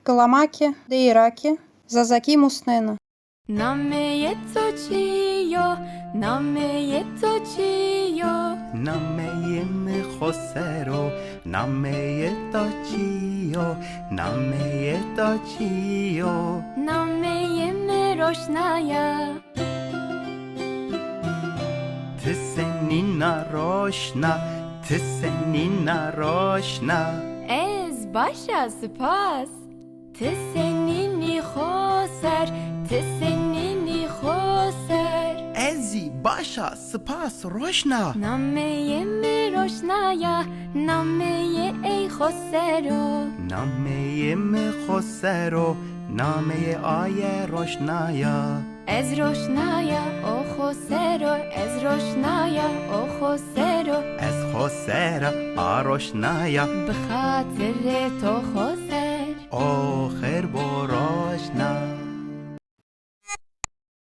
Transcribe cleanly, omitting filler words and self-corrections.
Каламаки, Дейраки, Зазаки Муснена. Name to chio, name to chio. نامه خسرو نامه داچیو نامه داچیو Name roshnaya. تسنین روشنا تسنین روشنا Ez başa spas. Tesenini khoser, tesenini khoser. ازی باشا سپاس روشنا Name roshnaya, name ey khosero. نامه خسرو نامه آی روشنایا Ez roshnaya, o khosero, ez roshnaya, o khosero. از خسر آروشنایا بخاطر تو khoser. او